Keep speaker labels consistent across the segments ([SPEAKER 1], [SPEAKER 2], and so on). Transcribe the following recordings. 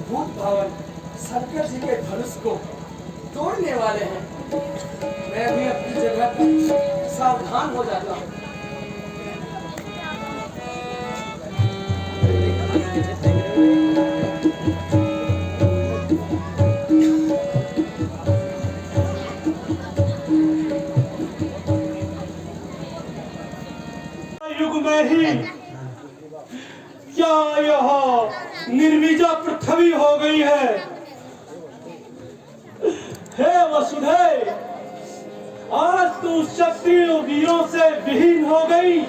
[SPEAKER 1] भूत भावन शंकर जी के धनुष को तोड़ने वाले हैं। मैं भी अपनी जगह पर सावधान हो जाता हूँ।
[SPEAKER 2] युग में ही क्या यह निर्विजा पृथ्वी हो गई है? हे वसुधे, आज तू क्षत्रिय वीरों से विहीन हो गई।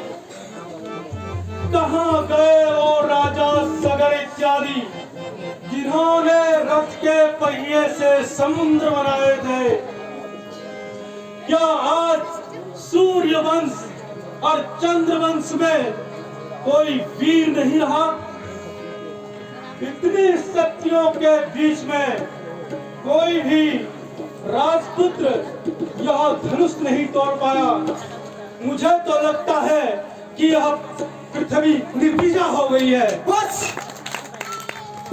[SPEAKER 2] कहाँ गए वो राजा सगर इत्यादि जिन्होंने रथ के पहिए से समुद्र बनाए थे? क्या आज सूर्य वंश और चंद्रवंश में कोई वीर नहीं रहा? इतनी शक्तियों के बीच में कोई भी राजपुत्र यह धनुष नहीं तोड़ पाया। मुझे तो लगता है कि यह पृथ्वी निर्विजा हो गई है।
[SPEAKER 1] बस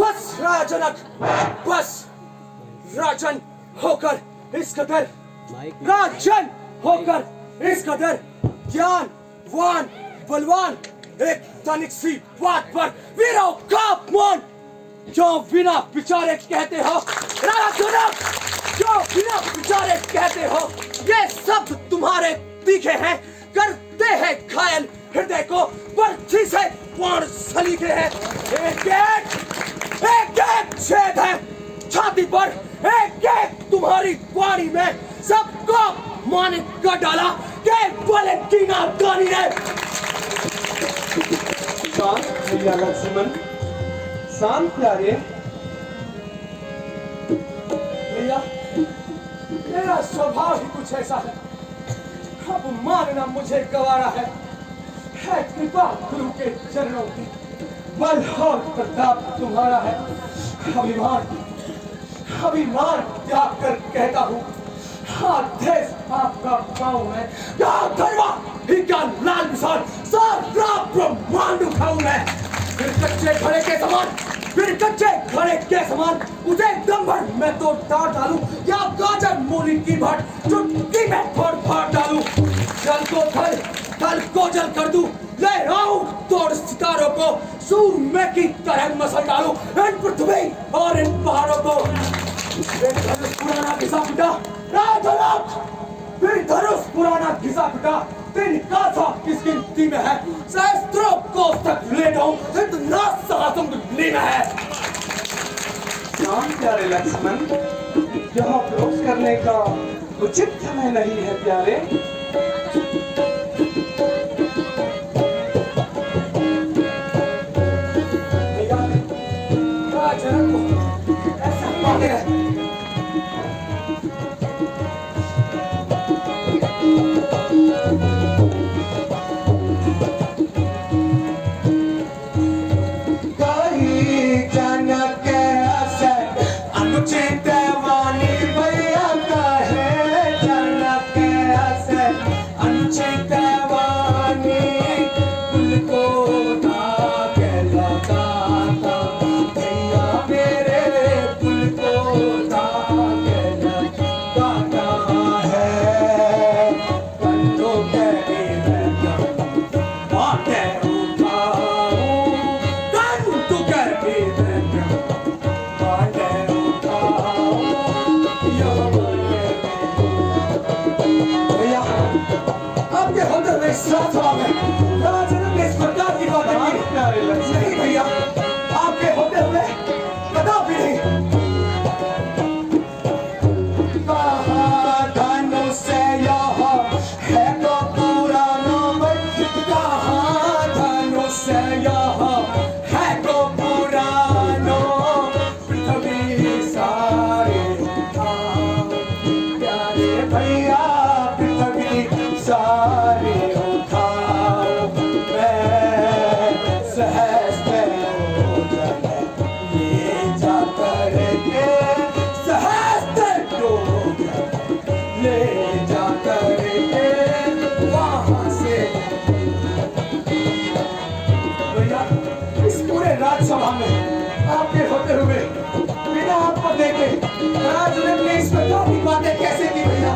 [SPEAKER 1] बस राजनक, बस राजन होकर इस कदर, राजन होकर इस कदर ज्ञानवान बलवान एक तनिक सी बात पर वीरों का अपमान जो बिना विचारे कहते हो, राजनक जो बिना विचारे कहते हो, ये सब तुम्हारे तीखे हैं, करते हैं घायल हृदय को, बर्छी से बाण सलीखे हैं। एक छेद है छाती पर, एक तुम्हारी वाणी में सबको मानिक कर डाला केवल की नादानी है।
[SPEAKER 2] शांत भैया लक्ष्मण, शांत प्यारे।
[SPEAKER 1] भैया, मेरा स्वभाव ही कुछ ऐसा है, अब मानना मुझे गवारा है कृपा गुरु के चरणों की, बल और प्रताप तुम्हारा है। अभिमान त्याग कर कहता हूँ, देश आपका पाँव है, क्या धर्मा ही क्या लाल मिसाल, सारा ब्रह्मांड उठाऊं मैं। फिर कच्चे घड़े के समान उसे दम भर मैं तो डाल डालूं, या गाजर मूली की भट चुटकी में फोड़ फाड़ डालूं। जल को जल कर दूं, ले आऊं तोड़ सितारों को, सूरमे की तरह मसल डालूं इन पृथ्वी और इन पहाड़ों को। पुराना घिसा पिटा राजनक, फिर धनुष पुराना घिसा पिटा, तेरी गाथा किस गिनती में है, सहस्त्रों कोस तक ले जाऊं, इतना साहस दिल्ली में है।
[SPEAKER 2] शांत प्यारे लक्ष्मण, यह क्रोध करने का उचित समय नहीं है प्यारे।
[SPEAKER 1] राजनक को ऐसा माने है। नहीं भैया, आपके होते हुए कदापि नहीं। कहाँ धनुष यह है तो पुराना, कहाँ धनुष यह है तो पुराना, पृथ्वी सारे उठाओ प्यारे भैया, पृथ्वी सारे उठाओ। देखे। महाराज ने अपने इस प्रकार की बातें कैसे की भैया?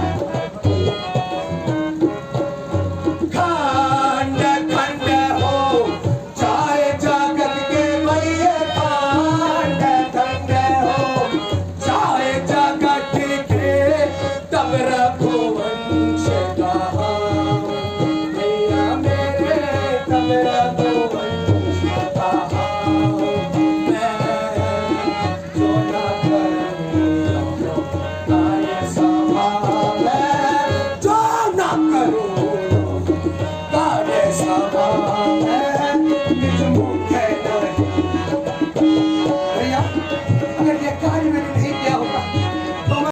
[SPEAKER 1] खंड खंड हो चाहे जगत के भैया, खंड खंड हो चाहे जगत के, तब रघुवंश कहा भैया मेरे, तब रघुवंश कहा। मैं जो न करूं कार्य सभा में, जो न करूं कार्य सभा में, निज मुखे नहीं। भैया अगर ये कार्य मैंने नहीं किया होता तो मैं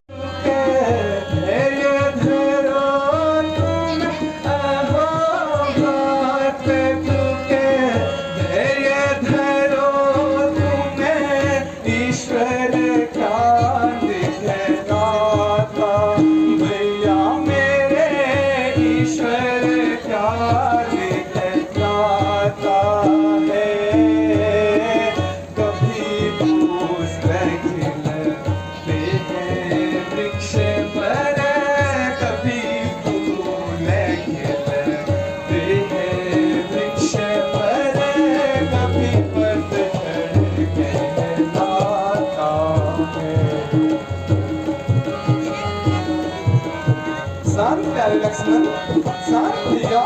[SPEAKER 1] शांत प्यारे लक्ष्मण, शांत भैया।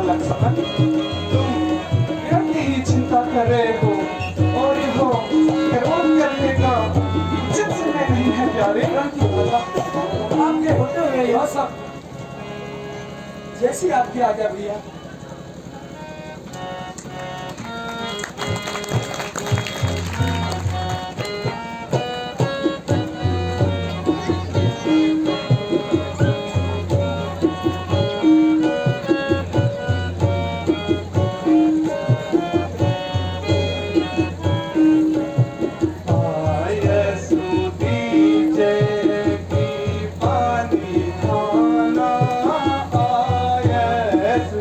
[SPEAKER 1] लक्ष्मण तुम व्यर्थ ही चिंता कर रहे हो और यो क्रोध करने का उचित समय नहीं है प्यारे। आपके होते हुए यह सब जैसी आपकी आज्ञा भैया।
[SPEAKER 3] Yes,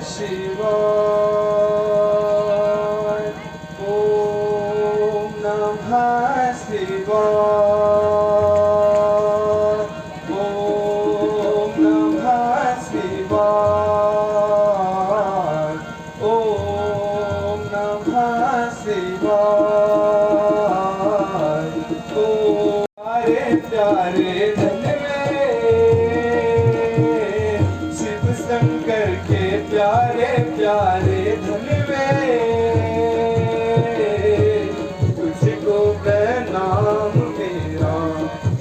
[SPEAKER 3] शिवाय ओम नमः शिवाय ओम नमः शिवाय ओम नमः शिवाय ओम प्यारे प्यारे धन में शिव शंकर के प्यारे प्यारे धन में तुझको प्रणाम मेरा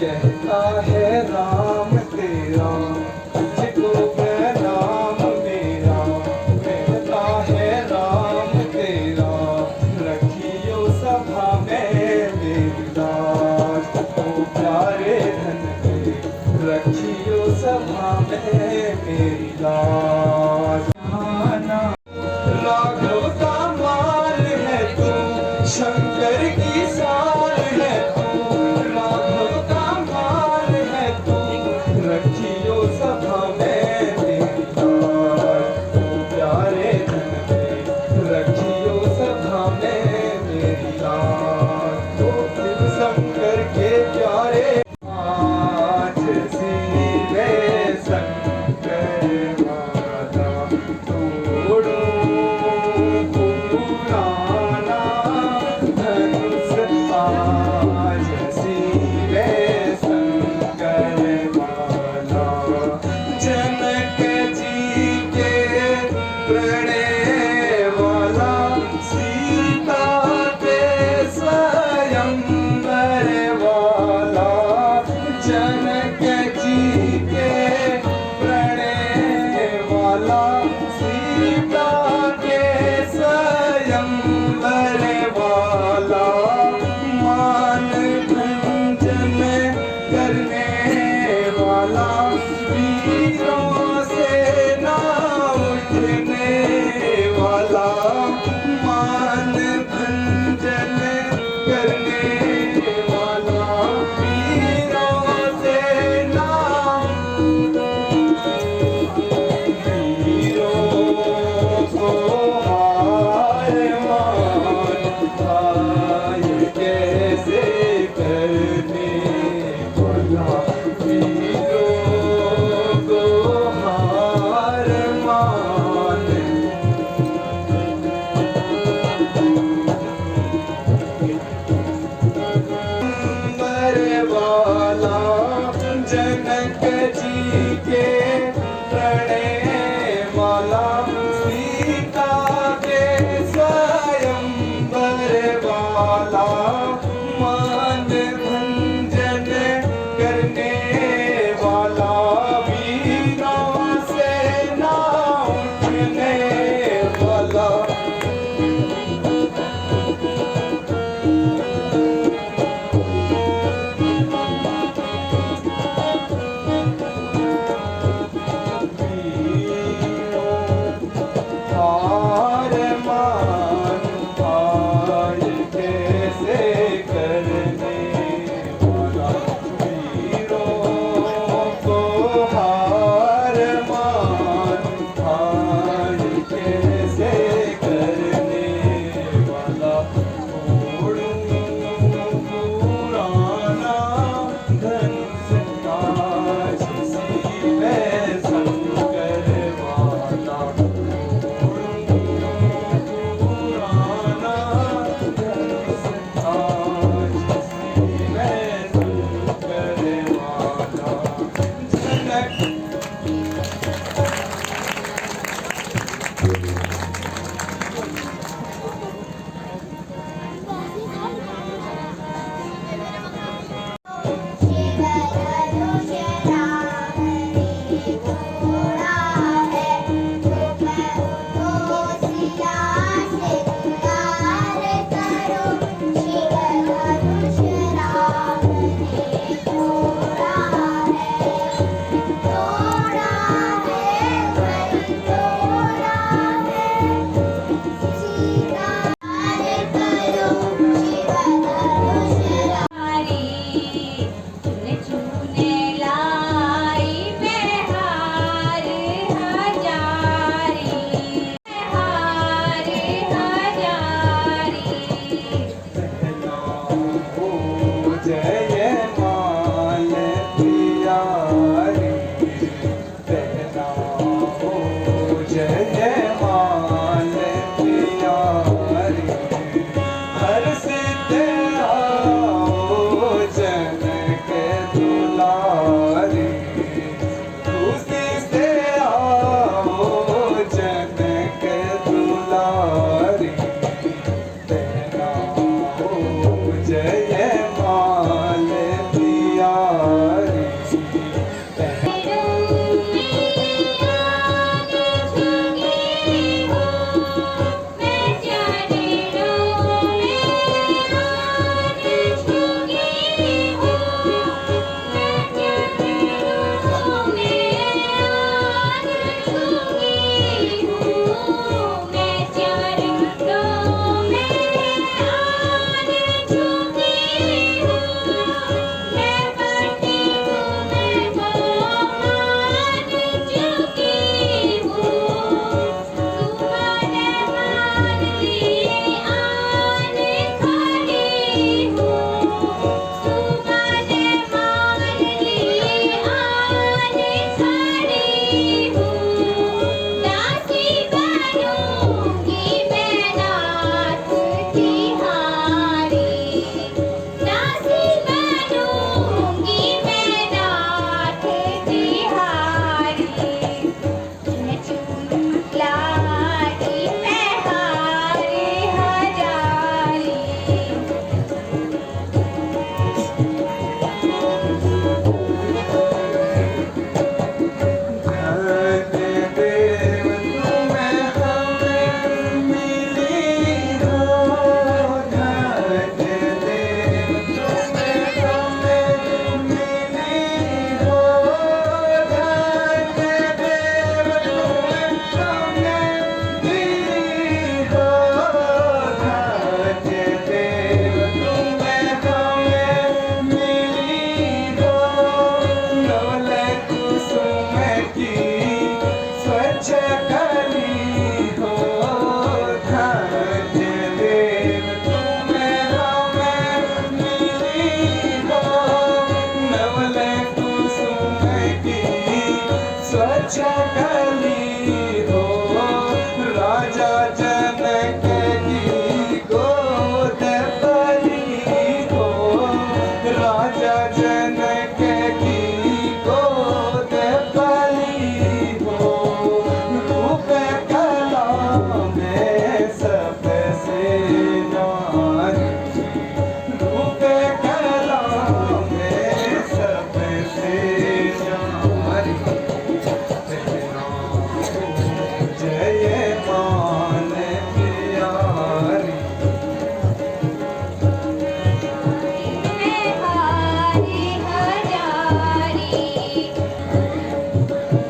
[SPEAKER 3] कहता है राम तेरा तुझको प्रणाम मेरा कहता है राम तेरा रखियो सभा में मेरी लाज ओ प्यारे धन में रखियो सभा में मेरी लाज राघव का माल है तू शंकर की साल है तू राघव का माल है तू रखियो सभा में मेरी लाज ओ प्यारे धन में रखियो सभा में मेरी लाज ओ शिव शंकर के प्यारे आज सीवे शंकर माता तोड़ो पुराना धनुष आज सीवे शंकर माता जनक जी के प्रणय वाला सीता के स्वयंवर वाला जनक जी के प्रणय वाला सीता के स्वयंवर वाला मान भंजन करने वाला वीरों से ना उठने वाला मान भंजन करने वाला वीरों से ना वीरों को हार मान भाई कैसे करने वाला वीरों को हार चकली हो राजा जनक की गोद पली हो राजा जनक की गोद पली हो रूप कला में सबसे न्यारी रूप कला में सबसे न्यारी जय मान प्यारी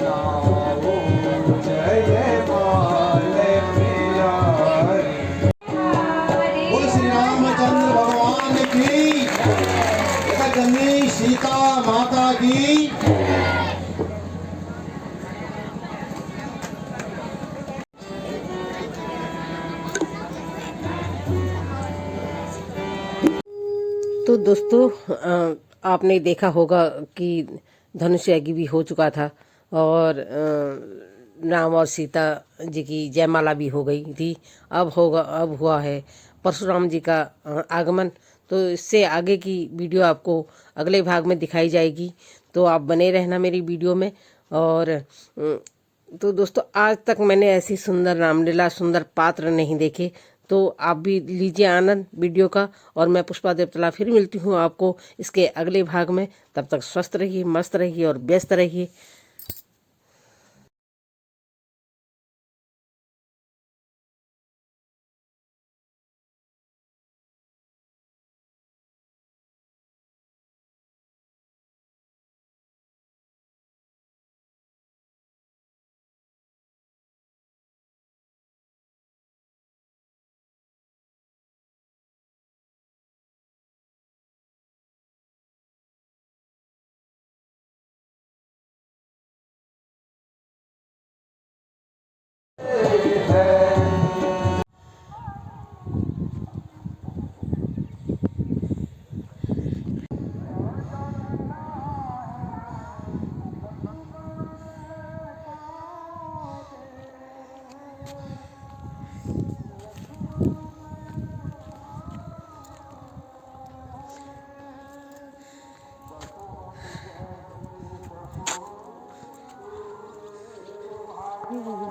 [SPEAKER 3] नाओ जय मान प्यारी
[SPEAKER 4] बोल श्री रामचंद्र भगवान की जननी सीता माता की।
[SPEAKER 5] तो दोस्तों आपने देखा होगा कि धनुष यज्ञ भी हो चुका था और राम और सीता जी की जयमाला भी हो गई थी। अब हुआ है परशुराम जी का आगमन। तो इससे आगे की वीडियो आपको अगले भाग में दिखाई जाएगी, तो आप बने रहना मेरी वीडियो में। और तो दोस्तों आज तक मैंने ऐसी सुंदर रामलीला, सुंदर पात्र नहीं देखे, तो आप भी लीजिए आनंद वीडियो का। और मैं पुष्पा देवतला फिर मिलती हूँ आपको इसके अगले भाग में। तब तक स्वस्थ रहिए, मस्त रहिए और व्यस्त रहिए।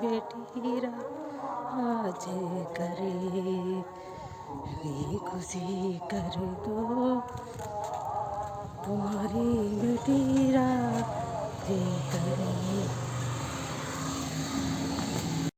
[SPEAKER 5] बेटी आज करे ये खुशी कर दो तुम्हारी बेटी राज करे।